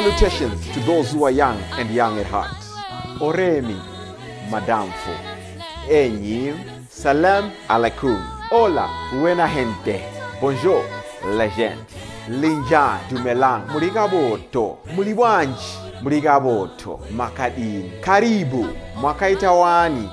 Salutations to those who are young and young at heart. Oremi, Madamfo, Enyi, Salam alaikum, Hola, buena gente, Bonjour, la gente, Linja, Dumelang, Murigaboto, Muliwanji, Murigaboto, Makadini, Karibu, Mwakaitawani,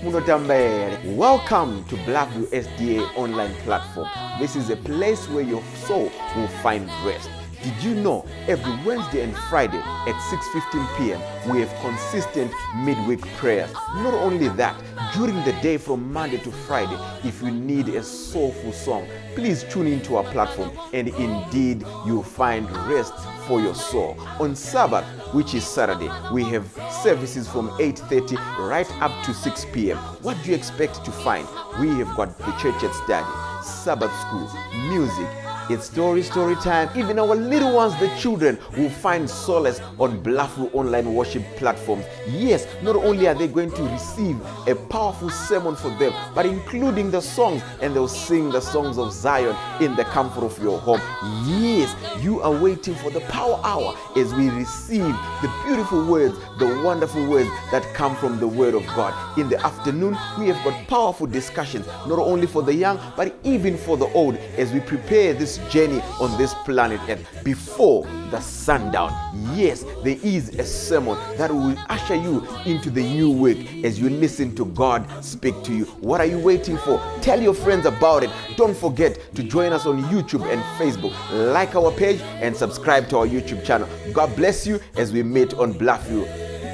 Munotambere. Welcome to Blackview SDA online platform. This is a place where your soul will find rest. Did you know every Wednesday and Friday at 6:15 p.m. we have consistent midweek prayers? Not only that, during the day from Monday to Friday, if you need a soulful song, please tune into our platform and indeed you'll find rest for your soul. On Sabbath, which is Saturday, we have services from 8:30 right up to 6 p.m. What do you expect to find? We have got the church at study, Sabbath school, music. It's story time. Even our little ones, the children, will find solace on Blackview online worship platforms. Yes, not only are they going to receive a powerful sermon for them, but including the songs, and they'll sing the songs of Zion in the comfort of your home. Yes, you are waiting for the power hour as we receive the beautiful words, the wonderful words that come from the word of God. In the afternoon, we have got powerful discussions, not only for the young, but even for the old, as we prepare this journey on this planet Earth before the sundown. Yes, there is a sermon that will usher you into the new week as you listen to God speak to you. What are you waiting for? Tell your friends about it. Don't forget to join us on YouTube and Facebook. Like our page and subscribe to our YouTube channel. God bless you as we meet on Blackview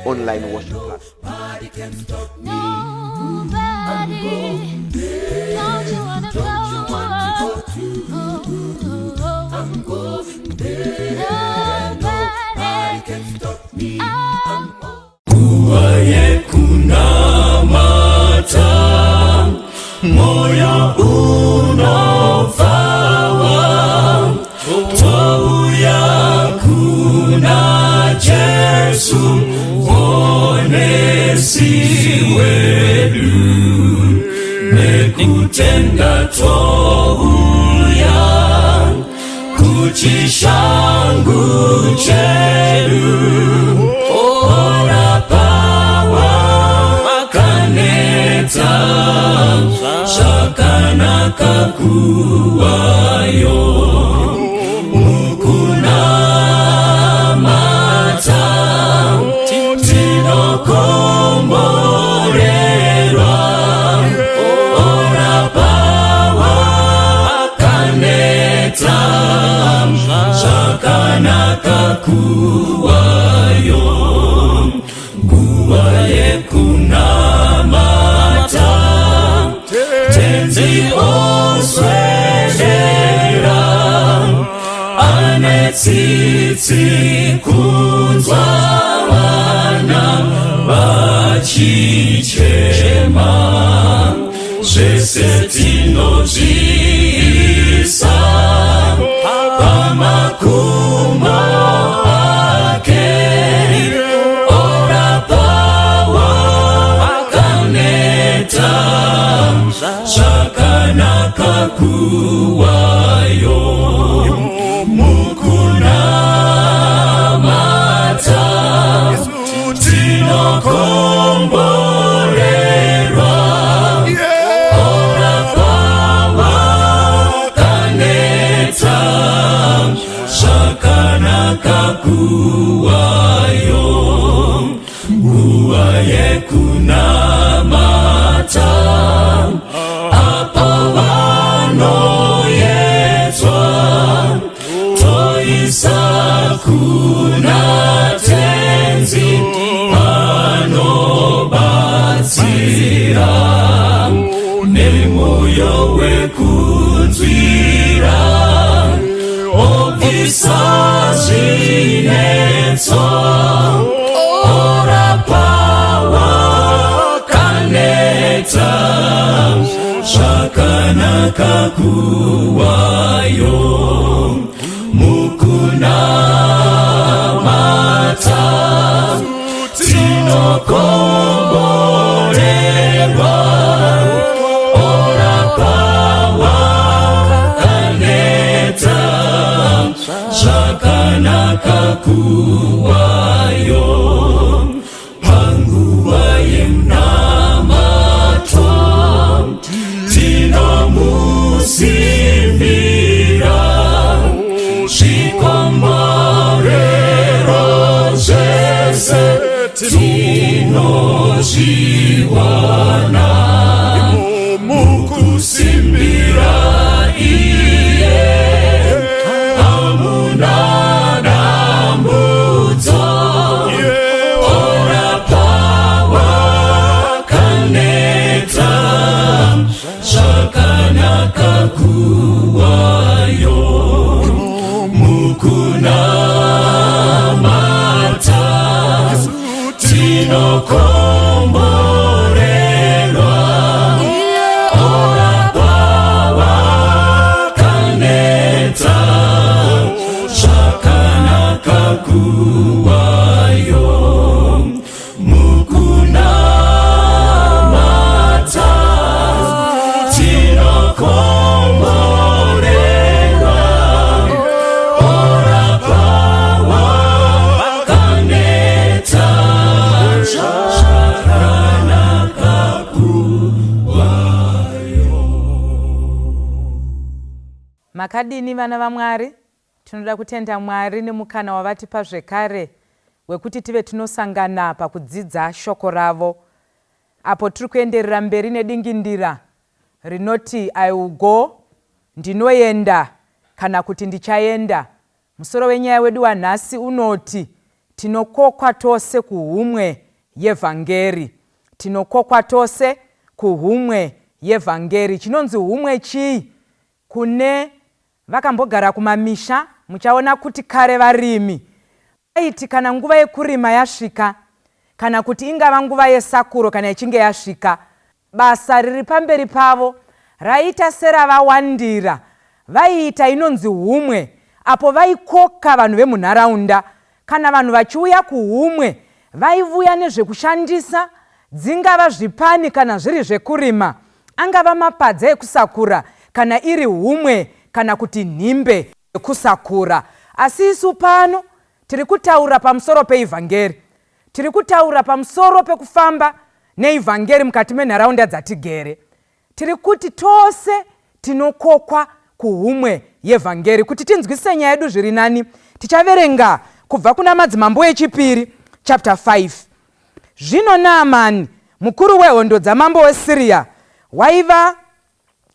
online worship platform. Nobody can stop me. Don't you wanna go? I'm going there. Nobody can stop me. Kuwaye kunamata, moyo unofawa, touya kuna Jesu, onesi wedu, nekutenda touya, kuchishangu chedu, ora pawa makaneta, shakana kakuwayo, mukuna mata, tinokomorerwa, ora pawa makaneta, shakana kakuwayo, guwaye kunamata, tenzi oswedera, anetsitsi kunzwa wana vachichema, zvese tinozviisa pamakumo ake, ora pawa akaneta, zvakanaka kuwayo, mukunamata, tinokomborerwa, ora pawa akaneta, shakanaka kuwayo, guwaye kunamata, apa vanoyedzwa, toisa kuna tenzi anobatsira, nemoyo wekunzwira, obvisa zvinetso, ora pawa kaneta, zvakanaka kuwayo, mukunamata, tinokomborerwa, ora pawa kaneta, zvakanaka tiwana mukusimbira iye amuna dambudzo ora pawa kaneta zvakanaka kuwayo mukunamata tinokomborerwa ora pawa kaneta zvakanaka kuwayo mukunamata tinokomborerwa ora pawa kaneta zvakanaka kuwayo. Makadini vana vaMwari, tinoda kutenda Mwari nemukana wavatipa zvekare wekuti tive tinosangana pakudzidza shoko ravo, apo tiri kuenderera mberi nedingindira rinoti I will go, ndinoenda kana kuti ndichaenda. Musoro wenyaya wedu wanhasi unoti tinokokwa tose kuhumwe yeVhangeri. Tinokokwa tose kuhumwe yeVhangeri. Chinonzi humwe chii? Kune vakambogara kumamisha, muchaona kuti kare varimi aiti kana nguva yekurima yasvika, kana kuti ingava nguva yesakuro kana ichinge yasvika, basa riri pamberi pavo raita seravawandira, vaiita inonzi humwe, apo vaikoka vanhu vemunharaunda. Kana vanhu vachiuya kuhumwe, vaivuya nezvekushandisa, dzingava zvipani kana zviri zvekurima, angava mapadza ekusakura kana iri humwe kana kuti nhimbe yekusakura. Asi isu pano tiri kutaura pamusoro peivhangeri, tiri kutaura pamusoro pekufamba neivhangeri mukati menharaunda dzatigere. Tiri kuti tose tinokokwa kuhumwe yeVhangeri. Kuti tinzwisise nyaya yedu zviri nani, tichaverenga kubva kuna madzimambo echipiri chapter 5. Zvino Naamani, mukuru wehondo dzamambo weSiriya, waiva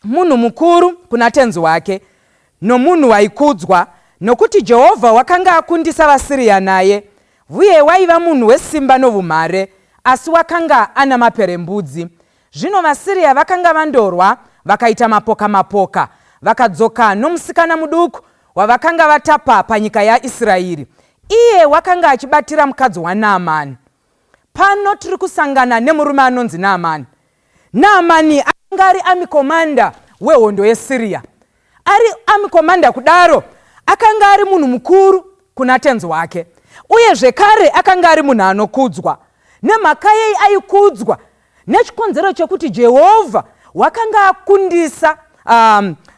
munhu mukuru kuna tenzi wake, nomunhu waikudzwa, nokuti Jehovha wakanga akundisa vaSiriya naye, uye waiva munhu wesimba noumhare, asi wakanga ana maperembudzi. Zvino vaSiriya vakanga vandorwa, vakaita mapoka mapoka, vakadzoka nomusikana muduku wavakanga vatapa panyika yaIsraeri. Iye wakanga achibatira mukadzi waNaamani. Pano tiri kusangana nemurume anonzi Naamani. Naamani akanga ari amikomanda wehondo yeSiriya. Ari amikomanda kudaro, akanga ari munhu mukuru kuna tenzi wake, uye zvekare akanga ari munhu anokudzwa. Nemhaka yei aikudzwa? Nechikonzero chekuti Jehovha wakanga akundisa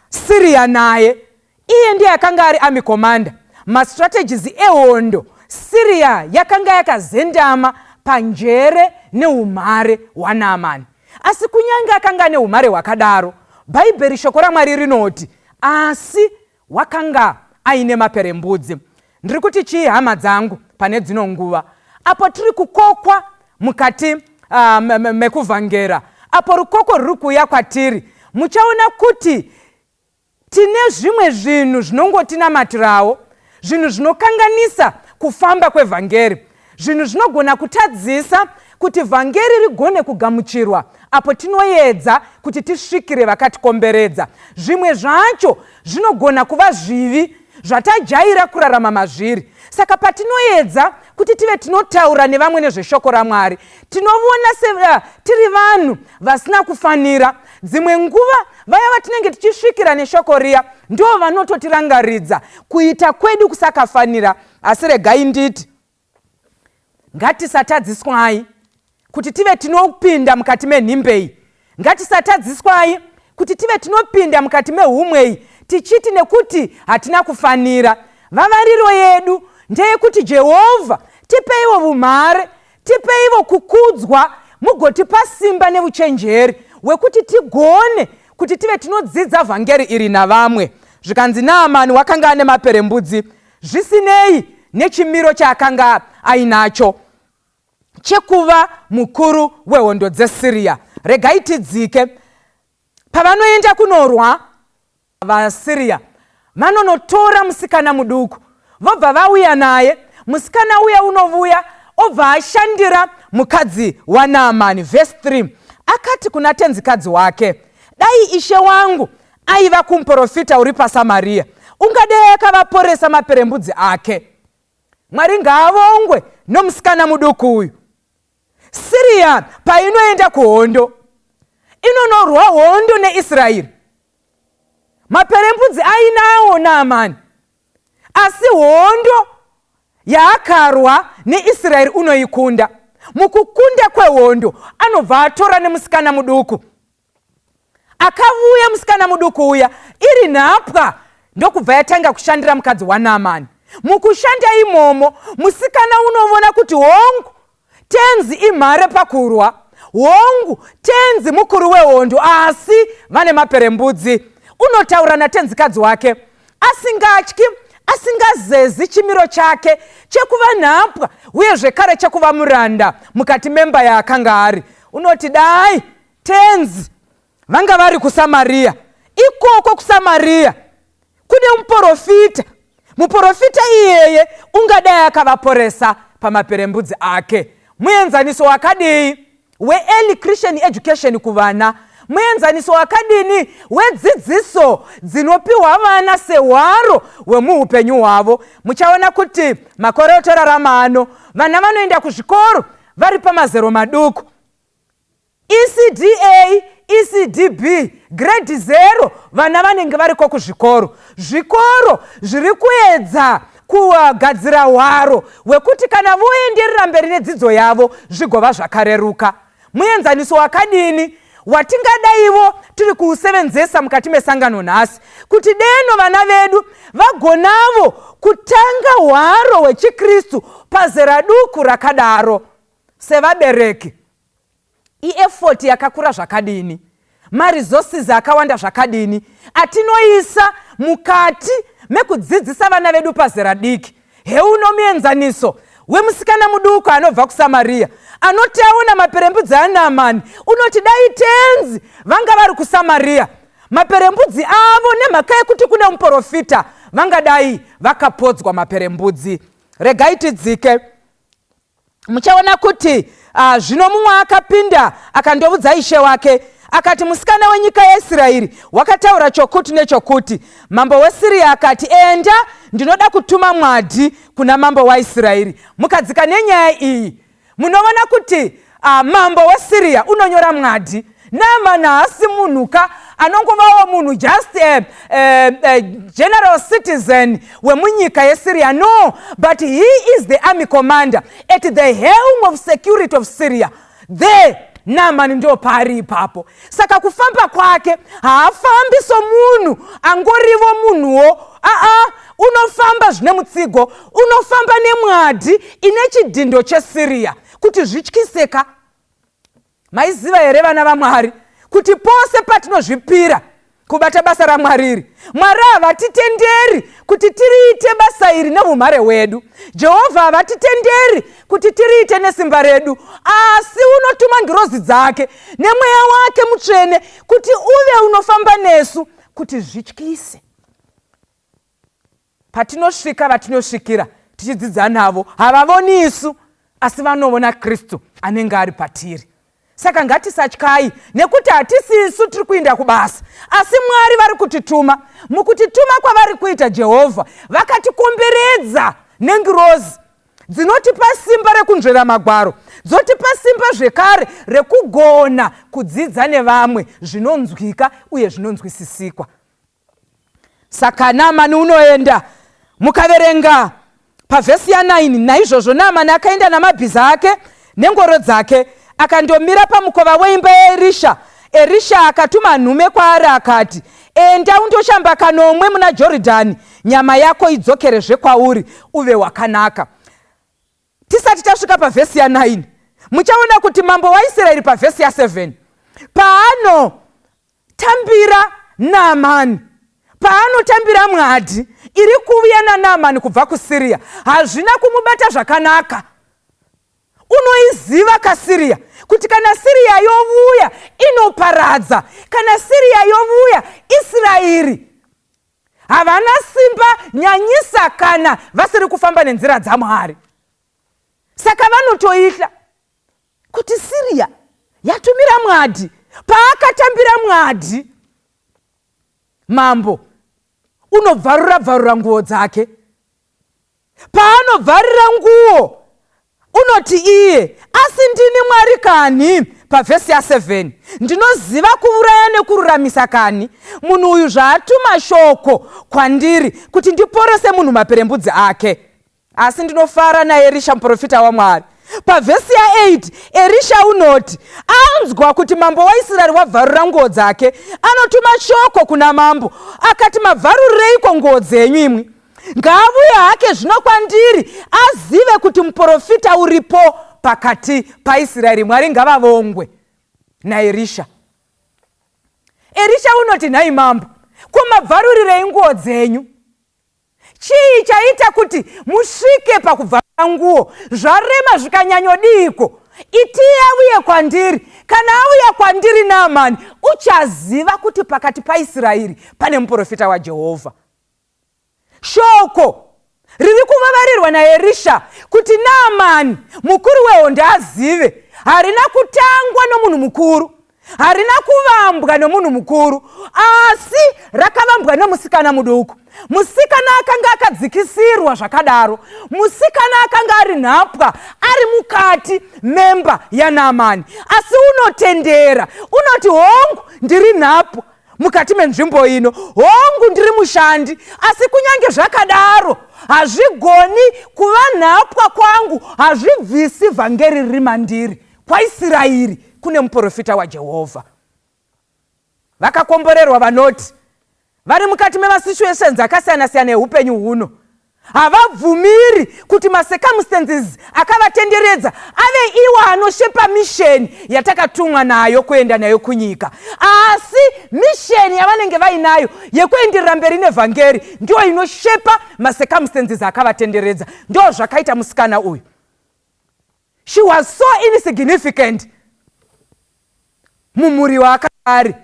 Siriya naye. Iye ndiye akanga ari amikomanda. Mastrategies ehondo, Siriya yakanga yakazendama panjere neumhare hwaNaamani. Asi kunyange akanga neumhare hwakadaro, Bhaibheri shoko raMwari rinoti asi wakanga aine maperembudzi. Ndiri kuti chii hama dzangu pane dzino nguva? Apo tiri kukokwa mukati mekuvhangera, apo rukoko ruri kuuya kwatiri, muchaona kuti tine zvimwe zvinhu zvinongotinamatirawo, zvinhu zvinokanganisa kufamba kwevhangeri, zvinhu zvinogona kutadzisa kuti vhangeri rigone kugamuchirwa apo tinoedza kuti tisvikire vakatikomberedza. Zvimwe zvacho zvinogona kuva zvivi zvatajaira kurarama mazviri. Saka patinoedza kuti tive tinotaura nevamwe nezveshoko raMwari, tinoona tiri vanhu vasina kufanira. Dzimwe nguva vaya vatinenge tichisvikira neshoko riya ndo vanototirangaridza kuita kwedu kusakafanira. Asi regai nditi, ngatisatadziswai kuti tive tinopinda mukati menhimbei. Ngatisatadziswai kuti tive tinopinda mukati mehumwei tichiti nekuti hatina kufanira. Vavariro yedu ndeyekuti Jehovha tipeiwo umhare, tipeiwo kukudzwa, mugotipa simba neuchenjeri wekuti tigone kuti tive tinodzidza vhangeri iri navamwe. Zvikanzi Naamani wakanga ane maperembudzi, zvisinei nechimiro chaakanga ainacho. chekuva mukuru wehondo dzeSiriya. Regai tidzike. Pavanoenda kunorwa vaSiriya, vanonotora musikana muduku, vobva vauya naye. Musikana uya unovuya obva ashandira mukadzi waNaamani. Verse 3, akati kuna tenzikadzi wake, dai ishe wangu aiva kumuprofita uri paSamaria, ungadai akavaporesa maperembudzi ake. Mwari ngaavongwe nomusikana muduku uyu. Siriya painoenda kuhondo, inonorwa hondo neIsraeri. Maperembudzi ainawo Naamani, asi hondo yaakarwa neIsraeri unoikunda. Mukukunda kwehondo anobva atora nemusikana muduku. Akavuya musikana muduku uya, iri nhapwa ndokubva yatanga kushandira mukadzi waNaamani. Mukushanda imomo, musikana unovona kuti hongu tenzi imhare pakurwa, hongu tenzi mukuru wehondo, asi vane maperembudzi. Unotaura natenzikadzi wake asingatyi, asingazezi chimiro chake chekuva nhapwa uye zvekare chekuva muranda mukati memba yaakanga ari. Unoti dai tenzi vanga vari kuSamaria. Ikoko kuSamaria kune muprofita. Muprofita iyeye ungadai akavaporesa pamaperembudzi ake. Muenzaniso wakadii weearly Christian education kuvana? Muenzaniso wakadini wedzidziso dzinopiwa vana sehwaro hwemuupenyu hwavo? Muchaona kuti makore otorarama ano vana vanoenda kuzvikoro vari pamazero maduku. ECDA, ECDB, grade 0, vana vanenge variko kuzvikoro. Zvikoro zviri kuedza kugadzira hwaro hwekuti kana voenderera mberi nedzidzo yavo zvigova zvakareruka. Muenzaniso wakadini watingadaiwo tiri kuusevenzesa mukati mesangano nhasi, kuti deno vana vedu vagonavo kutanga hwaro hwechiKristu pazera duku rakadaro. Sevabereki, effort yakakura zvakadini, maresources akawanda zvakadini atinoisa mukati mekudzidzisa vana vedu pazera diki. Heuno muenzaniso wemusikana muduku anobva kuSamaria, anoti aona maperembudzi aNaamani, unoti dai tenzi vanga vari kuSamaria, maperembudzi avo nemhaka yekuti kune muprofita vangadai vakapodzwa maperembudzi. Regai tidzike. Muchaona kuti zvino mumwe akapinda akandoudza ishe wake akati, musikana wenyika yeIsraeri wakataura chokuti nechokuti. Mambo weSiriya akati, enda, ndinoda kutuma mwadi kuna mambo waIsraeri. Mukadzika nenyaya iyi, munoona kuti mambo weSiriya unonyora mwadi. Naamani haasi munhuka anongovawo munhu just a general citizen wemunyika yeSiriya. No, but he is the army commander at the helm of security of Syria. There Naamani ndio pari ipapo. Saka kufamba kwake haafambi so munhu angorivo munhuwo. Unofamba zvine mutsigo, unofamba nemwadi ine chidindo cheSiriya kuti zvityiseka. Maiziva here vana vaMwari kuti pose patinozvipira kubata basa raMwari iri, Mwari havatitenderi kuti tiriite basa iri neumhare hwedu. Jehovha havatitenderi kuti tiriite nesimba redu, asi unotuma ngirozi dzake nemweya wake mutsvene kuti uve unofamba nesu kuti zvityise. Patinosvika vatinosvikira tichidzidza navo havavoni isu, asi vanovona Kristu anenge ari patiri. Saka ngatisatyai, nekuti hatisi isu tiri kuenda kubasa, asi Mwari vari kutituma. Mukutituma kwavari kuita Jehovha vakatikomberedza nengirozi dzinotipa simba rekunzvera magwaro, dzotipa simba zvekare rekugona kudzidza nevamwe zvinonzwika uye zvinonzwisisikwa. Saka Naamani unoenda. Mukaverenga pavhesi ya9, naizvozvo Naamani akaenda namabhiza ake nengoro dzake akandomira pamukova weimba yaErisha. Erisha akatuma nhume kwaari akati, enda undoshamba kanomwe muna Jorodhani, nyama yako idzokerezve kwauri uve wakanaka. Tisati tasvika pavhesi ya9, muchaona kuti mambo waIsraeri pavhesi ya7 paanotambira Naamani, paanotambira mwadi iri kuuya naNaamani kubva kuSiriya, hazvina kumubata zvakanaka. unoiziva kaSiriya kuti kana Siriya yovuya inoparadza, kana Siriya yovuya Israeri havana simba nyanyisa kana vasiri kufamba nenzira dzaMwari. Saka vanotoitla kuti Siriya yatumira mwadi. Paakatambira mwadi, mambo unobvarura nguo dzake. Paanobvarira nguo unoti iye, asi ndini Mwari kani? Pavhesi ya7, ndinoziva kuuraya nekururamisa kani? Munhu uyu zvaatuma shoko kwandiri kuti ndiporese munhu maperembudzi ake. Asi ndinofara naErisha muprofita waMwari. Pavhesi ya8 Erisha unoti anzwa kuti mambo waIsraeri wabvarura nguo dzake, anotuma shoko kuna mambo akati, mabvarureiko nguo dzenyu imwi? Ngaavuye hake zvino kwandiri azive kuti muprofita uripo pakati paIsraeri. Mwari ngavavongwe naErisha. Erisha unoti, nhai mambo, ko mabvarurirei nguo dzenyu? Chii chaita kuti musvike pakubvarura nguo? Zvarema zvikanyanyodiko? Itiye auye kwandiri. Kana auya kwandiri Naamani, uchaziva kuti pakati paIsraeri pane muprofita waJehovha. Shoko riri kuvavarirwa naErisha kuti Naamani mukuru wehondo azive. Harina kutangwa nomunhu mukuru, harina kuvambwa nomunhu mukuru, asi rakavambwa nomusikana muduku. Musikana akanga akadzikisirwa zvakadaro, musikana akanga ari nhapwa, ari mukati memba yaNaamani. Asi unotendera, unoti hongu ndiri nhapwa mukati menzvimbo ino, hongu ndiri mushandi, asi kunyange zvakadaro hazvigoni kuva nhapwa kwangu, hazvibvisi vhangeri riri mandiri. KwaIsraeri kune muprofita waJehovha. Vakakomborerwa vanoti vari mukati memasituations akasiyana-siyana eupenyu huno, havabvumiri kuti macircumstances akavatenderedza ave iwo anoshepa misheni yatakatumwa nayo kuenda nayo kunyika. Asi misheni yavanenge vainayo yekuenderera mberi nevhangeri ndiyo inoshepa macircumstances akavatenderedza. Ndo zvakaita musikana uyu. She was so insignificant mumuri waakari.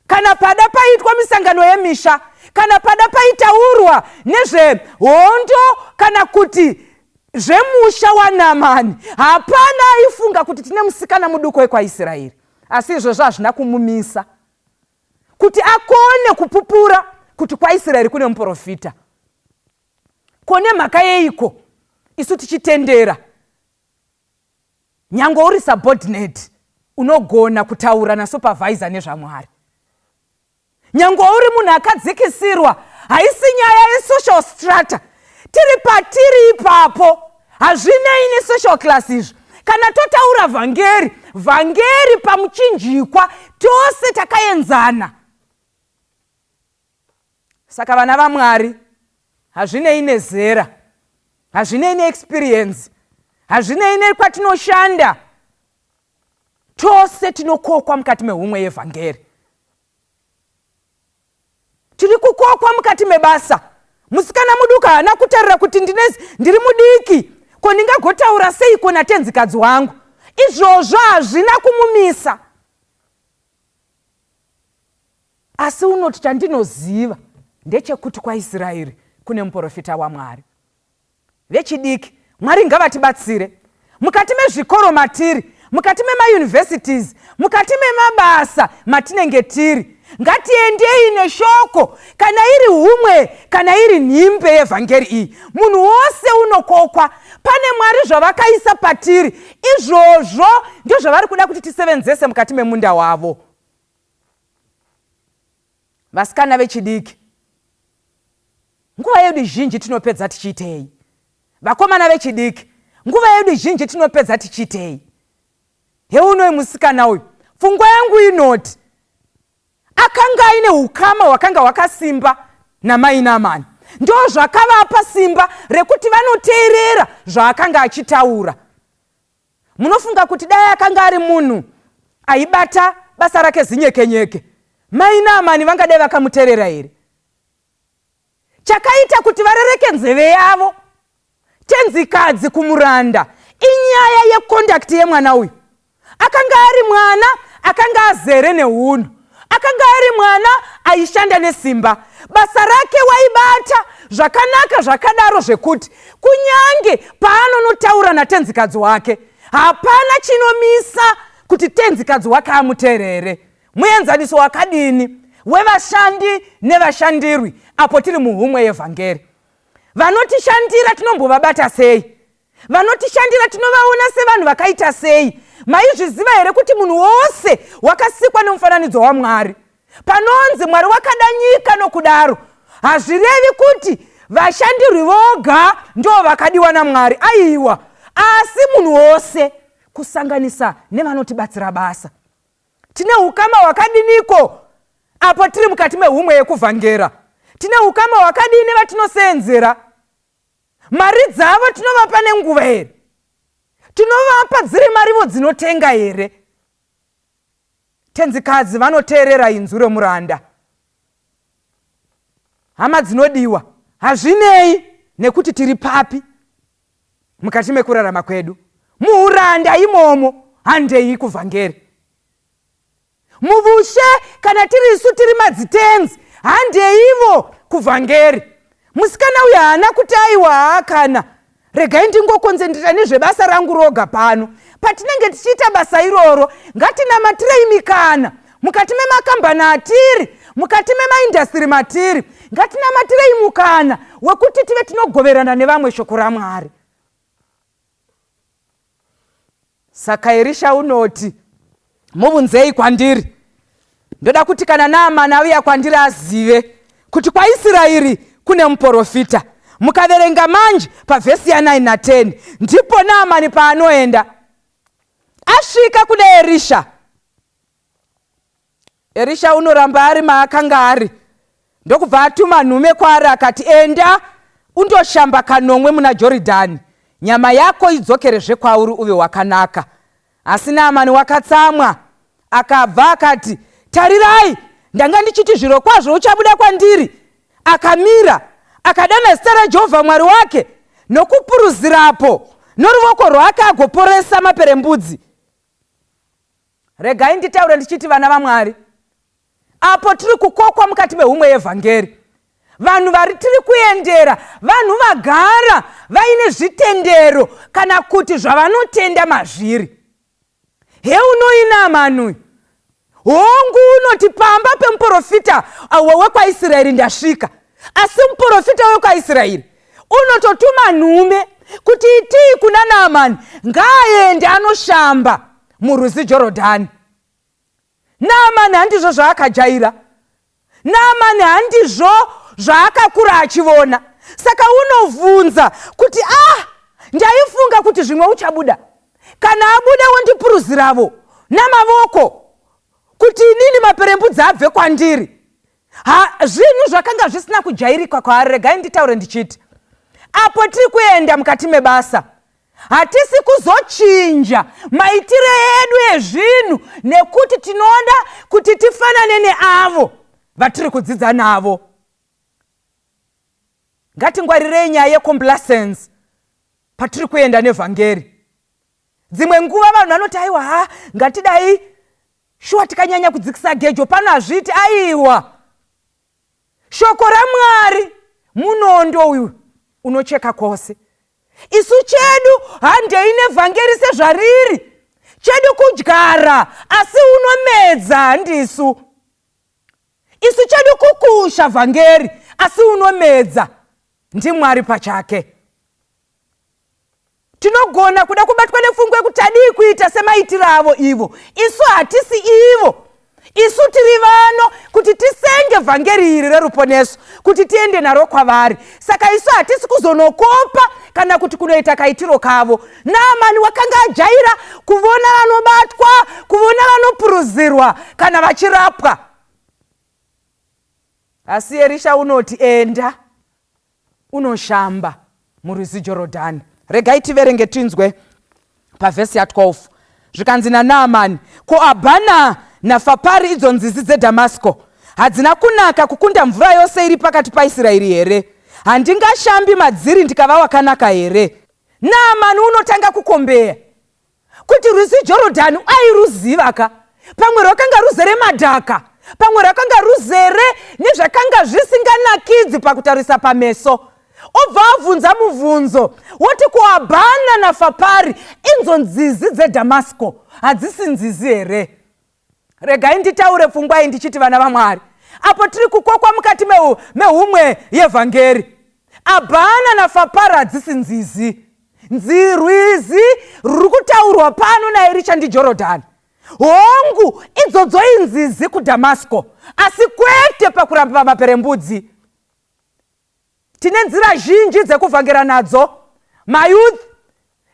Kana pada paitwa misangano yemisha, kana pada paitaurwa nezvehondo kana kuti zvemusha waNaamani, hapana aifunga kuti tine musikana muduku wekwaIsraeri. Asi izvozvo hazvina kumumisa kuti akone kupupura kuti kwaIsraeri kune muprofita. Kone mhaka yeiko isu tichitendera nyange uri subordinate unogona kutaura nasupervisor nezvaMwari? Nyange uri munhu akadzikisirwa, haisi nyaya yesocial strata. Tiri patiri ipapo, hazvinei nesocial class izvo. Kana totaura vhangeri, vhangeri pamuchinjikwa tose takaenzana. Saka vana vaMwari, hazvinei nezera, hazvinei neexperience, hazvinei nekwatinoshanda, tose tinokokwa mukati mehumwe yeVhangeri. Tiri kukokwa mukati mebasa. Musikana muduka hana kutarira kuti ndiri mudiki, ko ndingagotaura seiko natenzikadzi wangu. Izvozvo hazvina kumumisa. Asi unoti chandinoziva ndechekuti kwaIsraeri kune muprofita waMwari. Vechidiki, Mwari ngavatibatsire mukati mezvikoro matiri, mukati memayunivhesitizi, mukati memabasa matinenge tiri. Ngatiendei neshoko, kana iri humwe, kana iri nhimbe yeVhangeri iyi. Munhu wose unokokwa. Pane Mwari zvavakaisa patiri. Izvozvo ndio zvavari kuda kuti tisevenzese mukati memunda wavo. Vasikana vechidiki, nguva yedu zhinji tinopedza tichitei? Vakomana vechidiki, nguva yedu zhinji tinopedza tichitei? Heunoyi musikana uyu, pfungwa yangu inoti akanga aine ukama hwakanga hwakasimba namai Naamani. Ndo zvakavapa simba rekuti vanoteerera zvaakanga achitaura. Munofunga kuti dai akanga ari munhu aibata basa rake zinyekenyeke, mai Naamani vangadai vakamuteerera here? Chakaita kuti varereke nzeve yavo, tenzikadzi kumuranda inyaya yeconduct yemwana uyu. Akanga ari mwana, akanga azere neunhu. Akanga ari mwana aishanda nesimba. Basa rake waibata zvakanaka zvakadaro zvekuti kunyange paanonotaura natenzikadzi wake hapana chinomisa kuti tenzikadzi wake amuteerere. Muenzaniso wakadini wevashandi nevashandirwi apo tiri muHumwe yeVhangeri. Vanotishandira tinombovabata sei? Vanotishandira tinovaona sevanhu vakaita sei? Maizviziva here kuti munhu wose wakasikwa nemufananidzo waMwari? Panonzi Mwari wakada nyika nokudaro, hazvirevi kuti vashandirwi voga ndo vakadiwa naMwari. Aiwa, asi munhu wose kusanganisa nevanotibatsira basa. Tine ukama wakadiniko apo tiri mukati meHumwe yekuVhangera? Tine ukama wakadini vatinosenzera? Mari dzavo tinovapa nenguva here? Tinovapa dziri marivo dzinotenga here? Tenzikadzi vanoteerera inzwi remuranda. Hama dzinodiwa, hazvinei nekuti tiri papi mukati mekurarama kwedu. Muuranda imomo handei kuVhangeri. Muvushe kana tirisu tiri madzitenzi handeivo kuVhangeri. Musikana uyu haana kuti aiwa kana regai ndingokonzentrera nezvebasa rangu roga pano. Patinenge tichiita basa iroro ngatinamatirei mikana mukati memakambani atiri, mukati memaindastri matiri. Ngatinamatirei mukana wekuti tive tinogoverana nevamwe shoko raMwari. Saka Erisha unoti, mubvunzei kwandiri. Ndoda kuti kana Naamani auya kwandiri azive kuti kwaIsraeri kune muprofita. Mukaverenga manje pavhesi ya9 na10 ndipo Naamani paanoenda. Asvika kuna Erisha. Erisha unoramba ari maakanga ari. Ndokubva atuma nhume kwaari akati, enda undoshamba kanomwe muna Jorodhani, nyama yako idzokerezve kwauri uve wakanaka. Asi Naamani wakatsamwa, akabva akati, tarirai, ndanga ndichiti zviro kwazvo uchabuda kwandiri. Akamira, akadana zita raJehovha Mwari wake nokupuruzirapo noruoko rwake agoporesa maperembudzi. Regai nditaure ndichiti vana vaMwari, apo tiri kukokwa mukati meHumwe yeVhangeri. Vanhu vari tiri kuendera, vanhu vagara vaine zvitendero kana kuti zvavanotenda mazviri. Heunoi Naamani uyu, hongu unoti pamba pemuprofita wekwaIsraeri ndasvika. Asi muprofita wekwaIsraeri unototuma nhume kuti itii kuna Naamani ngaaende anoshamba murwizi Jorodhani. Naamani handizvo zvaakajaira. Naamani handizvo zvaakakura achiona. Saka unovhunza kuti ndaifunga kuti zvimwe uchabuda. Kana abuda wondipuruziravo namavoko kuti inini maperembudzi abve kwandiri. Zvinhu zvakanga zvisina kujairika kwaari. Regai nditaure ndichiti, apo tiri kuenda mukati mebasa, hatisi kuzochinja maitire edu ezvinhu nekuti tinoda kuti tifanane neavo vatiri kudzidza navo. Ngatingwarirei nyaya yecomplacense patiri kuenda neVhangeri. Dzimwe nguva vanhu vanoti aiwa ngatidai shuwa tikanyanya kudzikisa gejo. Pano hazviti aiwa. Shoko raMwari munondo uyu unocheka kwose. Isu chedu handei neVhangeri sezvariri. Chedu kudyara asi unomedza handisu. Isu chedu kukusha Vhangeri asi unomedza ndiMwari pachake. Tinogona kuda kubatwa nefungu yekuti adii kuita semaitiro avo ivo. Isu hatisi ivo. Isu tiri vano kuti tisenge Vhangeri iri reruponeso, kuti tiende naro kwavari. Saka isu hatisi kuzonokopa kana kuti kunoita kaitiro kavo. Naamani wakanga ajaira kuvona vanobatwa, kuvona vanopuruzirwa kana vachirapwa. Asi Erisha unoti enda unoshamba murwizi Jorodhani. Regai tiverenge tinzwe pavhesi ya12. Zvikanzi naNaamani, ko Abhana naFapari idzo nzizi dzeDhamasko hadzina kunaka kukunda mvura yose iri pakati paIsraeri here? Handingashambi madziri ndikava wakanaka here? Naamani unotanga kukombeya kuti rwizi Jorodhani airuziva ka. Pamwe rwakanga ruzere madhaka, pamwe rwakanga ruzere nezvakanga zvisinganakidzi pakutarisa pameso. Obva abvunza mubvunzo woti kuAbhana naFapari inzo nzizi dzeDhamasiko hadzisi nzizi here? Regai nditaure pfungwa ndichiti vana vaMwari, apo tiri kukokwa mukati mehumwe yeVhangeri. Abhana naFapari hadzisi nzizi. Rwizi ruri kutaurwa pano naErisha ndiJorodhani. Hongu idzodzo inzizi kuDhamasiko, asi kwete pakuramba maperembudzi. Tine nzira zhinji dzekuvhangera nadzo, mayouth.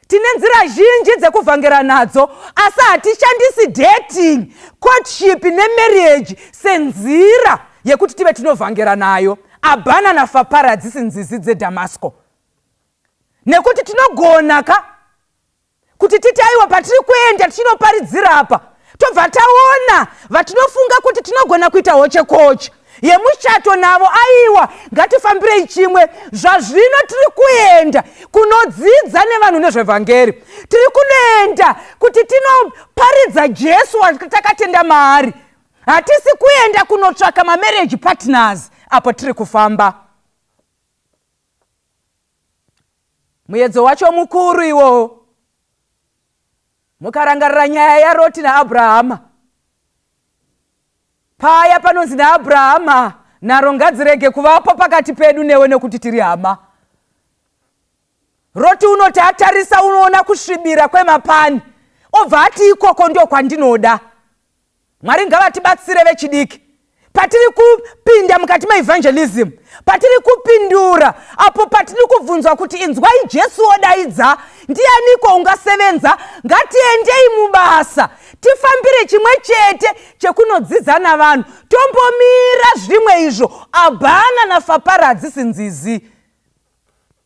Tine nzira zhinji dzekuvhangera nadzo, asi hatishandisi dating, courtship nemarriage senzira yekuti tive tinovhangera nayo. Abhana naFapari hadzisi nzizi dzeDhamasiko. Nekuti tinogona ka kuti titi aiwa patiri kuenda tichinoparidza apa, tobva taona vatinofunga kuti tinogona kuita hoche-koche yemushato navo. Aiwa, ngatifambirei chimwe. Zvazvino tiri kuenda kunodzidza nevanhu nezveVhangeri. Tiri kunoenda kuti tinoparidza Jesu watakatenda maari. Hatisi kuenda kunotsvaka mamarriage partners apo tiri kufamba. Muedzo wacho mukuru iwo. Mukarangarira nyaya yaRoti naAbhurahama, paya panonzi naAbhurahama naro ngadzirege kuvapo pakati pedu newe nekuti tiri hama. Roti unoti atarisa unoona kusvibira kwemapani, obva ati ikoko ndio kwandinoda. Mwari ngavatibatsire vechidiki. Patiri kupinda mukati meevangelism, patiri kupindura, apo patiri kubvunzwa kuti inzwai Jesu odaidza, ndianiko ungasevenza, ngatiendei mubasa, tifambire chimwe chete chekunodzidza navanhu, tombomira zvimwe izvo. Abhana naFapari hadzisi nzizi.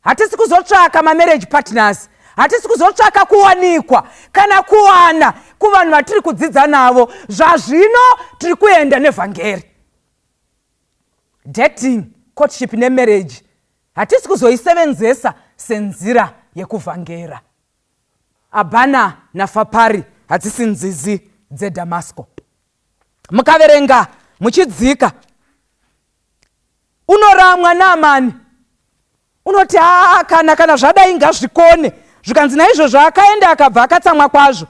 Hatisi kuzotsvaka mamarriage partners, hatisi kuzotsvaka kuwanikwa kana kuwana kuvanhu vatiri kudzidza navo. Zvazvino tiri kuenda neVhangeri. Dating, courtship nemarriage hatisi kuzoisevenzesa senzira yekuvhangera. Abhana naFapari hadzisi nzizi dzeDhamasiko. Mukaverenga muchidzika, unoramwa Naamani. Unoti kana zvadai ngazvikone. Zvikanzi naizvozvo akaenda akabva akatsamwa kwazvo.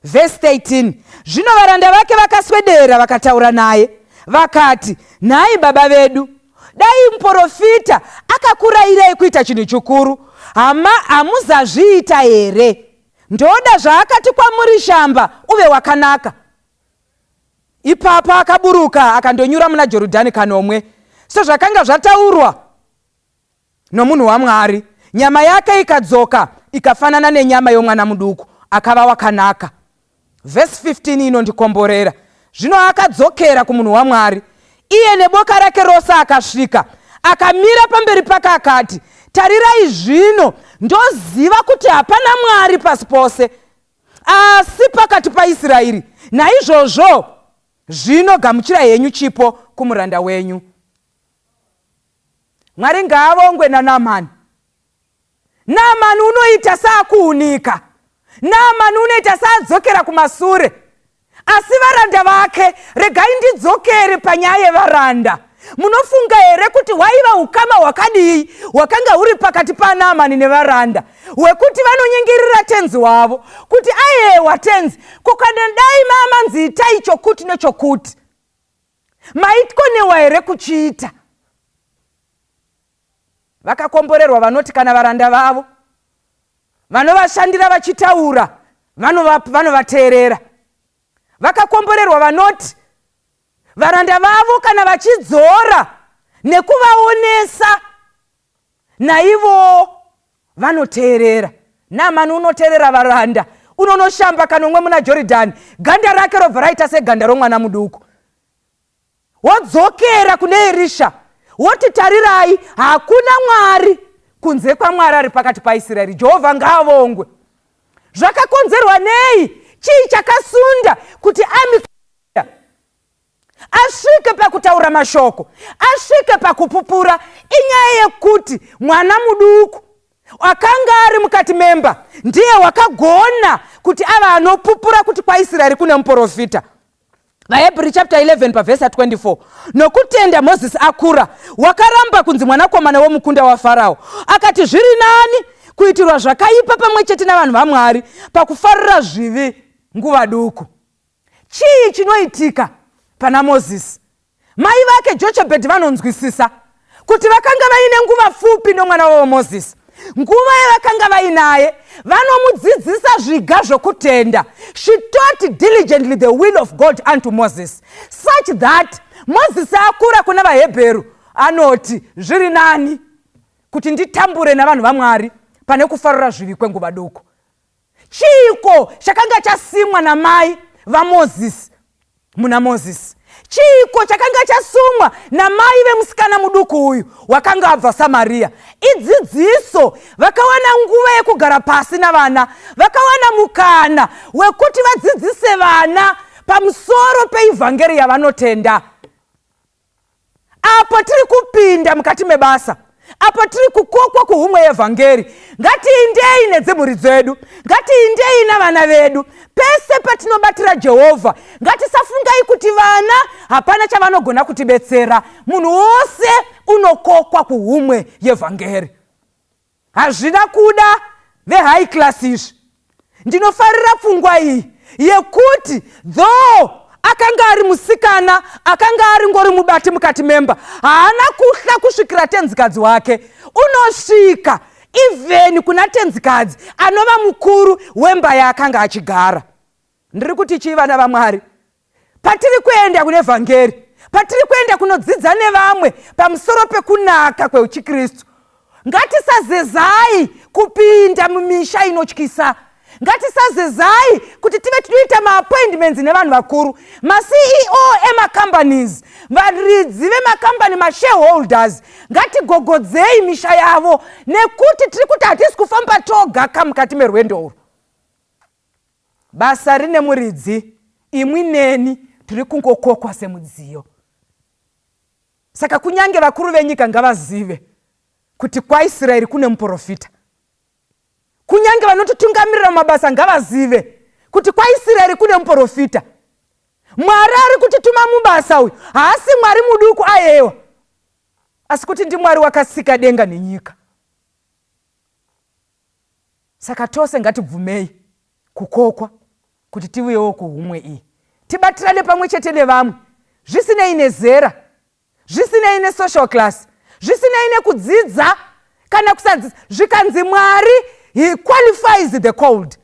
Verse 18. Zvino varanda vake vakaswedera vakataura naye vakati, nhai baba vedu, dai muprofita akakurayirei kuita chinhu chikuru, hamuzazviita here? Ndoda zvaakati kwamuri shamba uve wakanaka. Ipapo akaburuka akandonyura muna Jorodhani kanomwe, sezvakanga zvataurwa nomunhu waMwari. Nyama yake ikadzoka ikafanana nenyama yomwana muduku, akava wakanaka. Verse 15 inondikomborera. Zvino akadzokera kumunhu waMwari, iye neboka rake rose akasvika, akamira pamberi pake akati, tarirai zvino ndoziva kuti hapana Mwari pasi pose asi pakati paIsraeri. Naizvozvo zvino gamuchirai henyu chipo kumuranda wenyu. Mwari ngaavongwe naNaamani. Naamani unoita saakuunika. Naamani unoita saadzokera kumasure. Asi varanda vake, regai ndidzokere panyaya yevaranda. Munofunga here kuti waiva ukama hwakadii hwakanga huri pakati paNaamani nevaranda, hwekuti vanonyengirira tenzi wavo kuti aiyewa tenzi, kukanadai mamanzi itai chokuti nechokuti, maikonewa here kuchiita? Vakakomborerwa vanoti kana varanda vavo vanovashandira vachitaura vanovateerera. Vakakomborerwa vanoti varanda vavo kana vachidzora nekuvaonesa, naivo vanoteerera. Naamani unoteerera varanda, unonoshamba kanomwe muna Jorodhani, ganda rake robva raita seganda romwana muduku. Wodzokera kune Erisha woti, tarirai, hakuna Mwari kunze kwaMwari ari pakati paIsraeri. Jehovha ngaavongwe. Zvakakonzerwa nei? Chii chakasunda kuti asvike pakutaura mashoko, asvike pakupupura? Inyaya yekuti mwana muduku akanga ari mukati memba ndiye wakagona kuti ava anopupura kuti kwaIsraeri kune muprofita. VaHebrew chapter 11 pavhesi 24. Nokutenda Moses akura, wakaramba kunzi mwanakomana womukunda waFarao. Akati zviri nani kuitirwa zvakaipa pamwe chete navanhu vaMwari pakufarira zvivi nguva duku. Chii chinoitika pana Moses? Mai vake Jochebed vanonzwisisa kuti vakanga vaine nguva pfupi nomwana wavo Moses. Nguva yavakanga vainaye vanomudzidzisa zviga zvokutenda. She taught diligently the will of God unto Moses, such that Moses akura kuna vaHebheru anoti zviri nani kuti nditambure navanhu vaMwari pane kufarira zvivi kwenguva duku. Chiiko chakanga chasimwa namai vaMoses muna Moses? Chiiko chakanga chasumwa namai vemusikana muduku uyu wakanga abva Samaria? Idzidziso. Vakawana nguva yekugara pasi navana, vakawana mukana wekuti vadzidzise vana pamusoro peivhangeri yavanotenda. Apo tiri kupinda mukati mebasa, apo tiri kukokwa kuhumwe yeVhangeri, ngatiindei nedzimhuri dzedu, ngatiindei navana vedu. Pese patinobatira Jehovha, ngatisafungai kuti vana hapana chavanogona kutibetsera. Munhu wose unokokwa kuhumwe yeVhangeri. Hazvina kuda vehigh class izvi. Ndinofarira pfungwa iyi yekuti though akanga ari musikana, akanga ari ngori mubati mukati memba, haana kuhla kusvikira tenzikadzi wake. Unosvika even kuna tenzikadzi anova mukuru wemba yaakanga achigara. Ndiri kuti chii vana vaMwari? Patiri kuenda kune vhangeri, patiri kuenda kunodzidza nevamwe pamusoro pekunaka kweuchikristu, ngatisazezai kupinda mumisha inotyisa. Ngatisazezai kuti tive tinoita maappointments nevanhu vakuru, maCEO emacompanies, varidzi vemakambani, mashareholders. Ngatigogodzei misha yavo nekuti tiri kuti hatisi kufamba toga kamukati merwendo urwu. Basa rine muridzi, imwi neni tiri kungokokwa semudziyo. Saka kunyange vakuru venyika ngavazive kuti kwaIsraeri kune muprofita. Kunyange vanotitungamirira mabasa ngavazive kuti kwaIsraeri kune muprofita. Mwari ari kutituma mubasa uyu haasi Mwari muduku ayewa, asi kuti ndi Mwari wakasika denga nenyika. Saka tose ngatibvumei kukokwa kuti tivewo kuhumwe iyi. Tibatirane pamwe chete nevamwe, zvisinei nezera, zvisinei nesocial class, zvisinei nekudzidza kana kusadzidzisa. Zvikanzi Mwari he qualifies the called.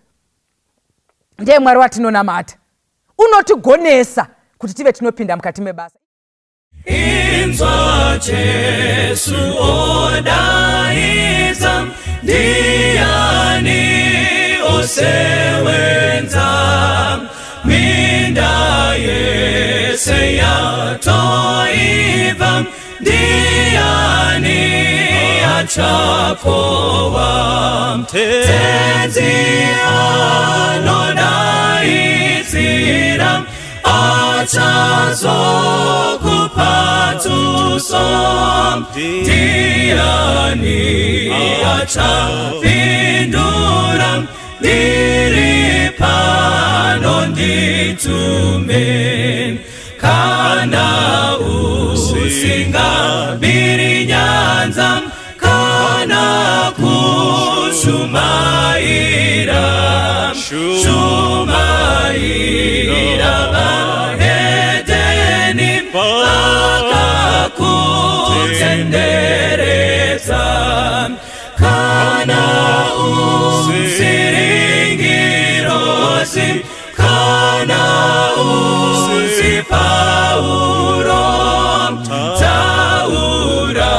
Ndiye Mwari watinonamata, unotigonesa kuti tive tinopinda mukati mebasa. Inzwa Jesu odaidza, ndiani osewenza, minda yese yatoiva, ndiani achakowa, tenzi anodaizira, achazokupatuso, ndiani achapindura, ndiri pano nditume, kana usingabiri nyanza, kana kushumaira, shumaira vahedeni vakakutenderedza, kana usiringirosi, kana usi Pauro, taura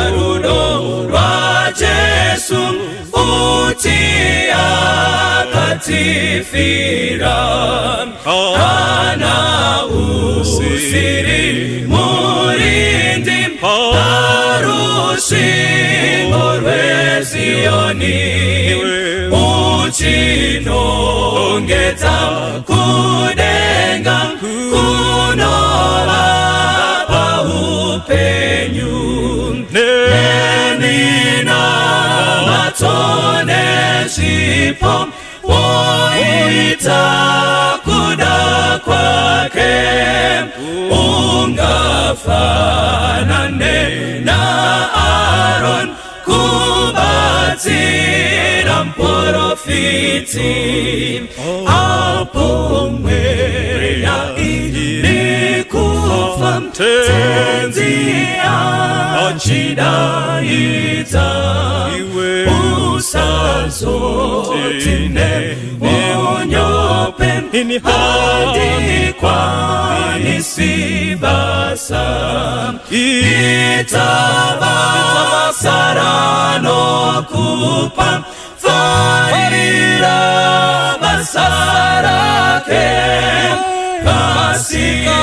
rudo rwa Jesu, uti akatifira, kana usiri murindi, parushingo rweZioni, uchinongedza kudenga, kunova paupenyu, nemina ndipo waita kuda kwake, ungafanane na Aaron kubatsira mporofiti. Apo mweya ilikufa tenzi achidaita, usazotine monyope hadi kwa nisibasa. Itabasara no kupa farira basarake, kasika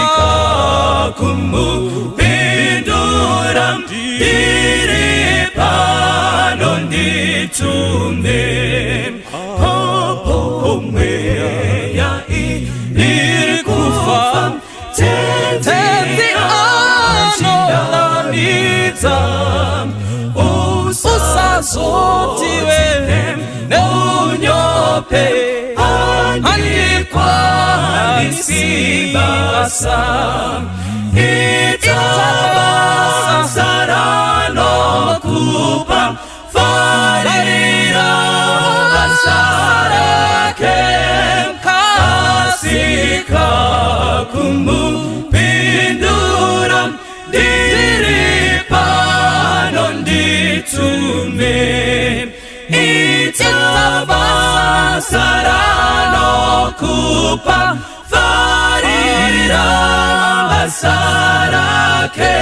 kumupindura diri pano nitume. Hapo mweya ilikufa tenzi anolanita, usazotiwe neunyope andikwa nisibasa. Itabasara no kupa farira basarake, kasika kumupindura diri pano nditume. Itabasara no kupa farira basarake,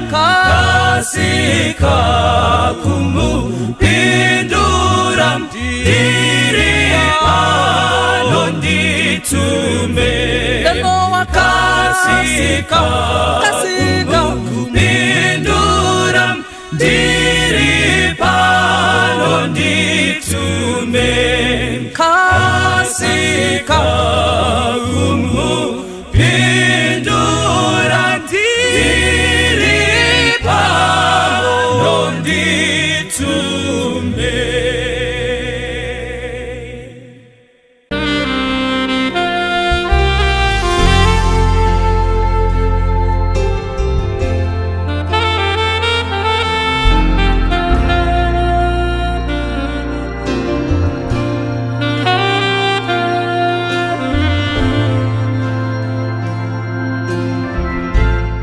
kasika kumupindura diri pano nditume. Kasika kumupindura diri pano nditume. Kasika kumupindura diri pano nditume.